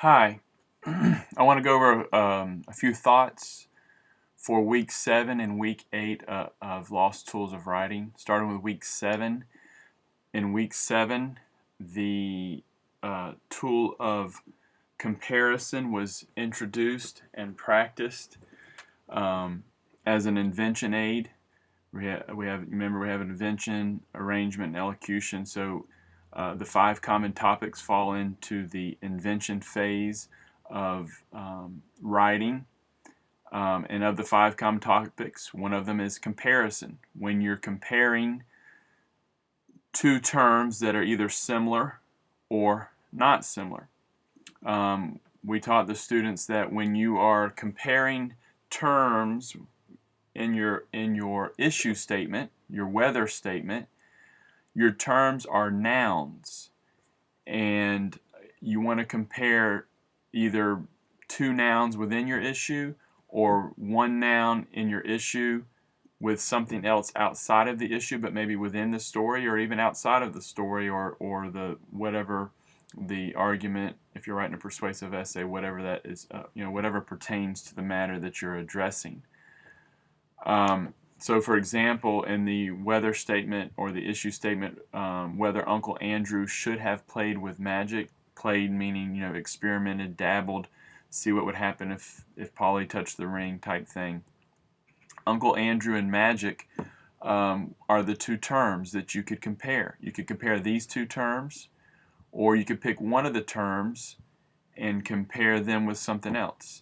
Hi, I want to go over a few thoughts for week 7 and week 8 of Lost Tools of Writing. Starting with week 7. In week 7, the tool of comparison was introduced and practiced as an invention aid. Remember, we have invention, arrangement, and elocution. So the 5 common topics fall into the invention phase of writing. And of the 5 common topics, one of them is comparison. When you're comparing two terms that are either similar or not similar. We taught the students that when you are comparing terms in your issue statement, your weather statement, your terms are nouns, and you want to compare either 2 nouns within your issue or 1 noun in your issue with something else outside of the issue, but maybe within the story or even outside of the story, or the whatever the argument, if you're writing a persuasive essay, whatever that is, whatever pertains to the matter that you're addressing. So for example, in the weather statement or the issue statement, whether Uncle Andrew should have played with magic, played meaning, experimented, dabbled, see what would happen if Polly touched the ring type thing. Uncle Andrew and magic are the 2 terms that you could compare. You could compare these 2 terms, or you could pick one of the terms and compare them with something else.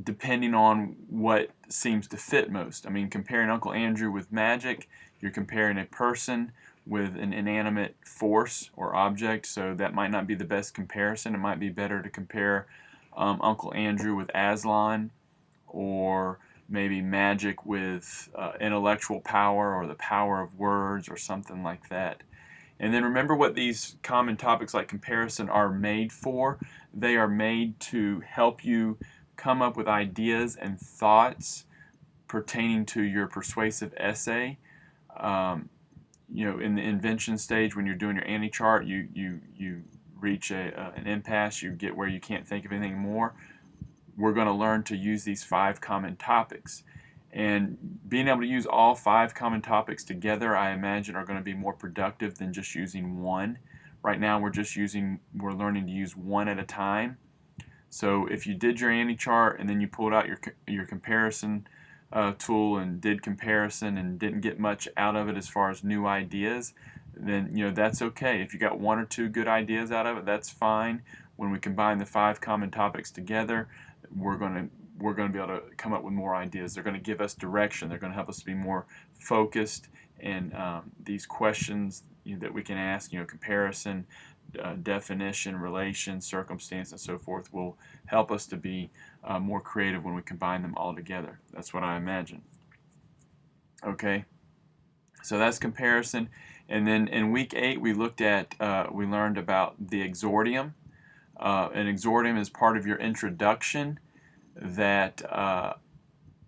Depending on what seems to fit most. I mean, comparing Uncle Andrew with magic, you're comparing a person with an inanimate force or object, so that might not be the best comparison. It might be better to compare Uncle Andrew with Aslan, or maybe magic with intellectual power or the power of words or something like that. And then remember what these common topics like comparison are made for. They are made to help you come up with ideas and thoughts pertaining to your persuasive essay. In the invention stage, when you're doing your anti-chart, you reach an impasse, you get where you can't think of anything more. We're going to learn to use these 5 common topics. And being able to use all 5 common topics together, I imagine, are going to be more productive than just using one. Right now, we're learning to use one at a time. So if you did your anti-chart and then you pulled out your comparison tool and did comparison and didn't get much out of it as far as new ideas, then that's okay. If you got 1 or 2 good ideas out of it, that's fine. When we combine the 5 common topics together, we're going to be able to come up with more ideas. They're going to give us direction. They're going to help us be more focused. And these questions that we can ask, comparison, definition, relation, circumstance, and so forth, will help us to be more creative when we combine them all together. That's what I imagine. Okay, so that's comparison. And then in week 8, we learned about the Exordium. An Exordium is part of your introduction that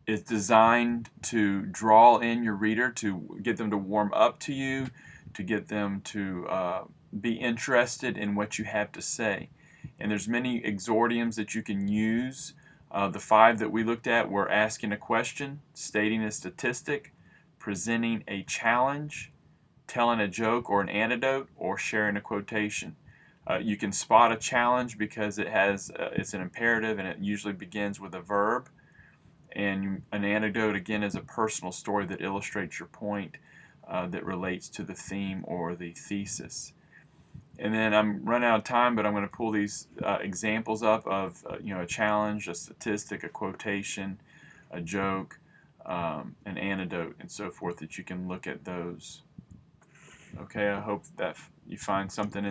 is designed to draw in your reader, to get them to warm up to you, to get them to be interested in what you have to say. And there's many exordiums that you can use. The 5 that we looked at were asking a question, stating a statistic, presenting a challenge, telling a joke or an anecdote, or sharing a quotation. You can spot a challenge because it's an imperative, and it usually begins with a verb. And an anecdote, again, is a personal story that illustrates your point, that relates to the theme or the thesis. And then I'm running out of time, but I'm going to pull these examples up of a challenge, a statistic, a quotation, a joke, an anecdote, and so forth, that you can look at those. Okay, I hope that you find something in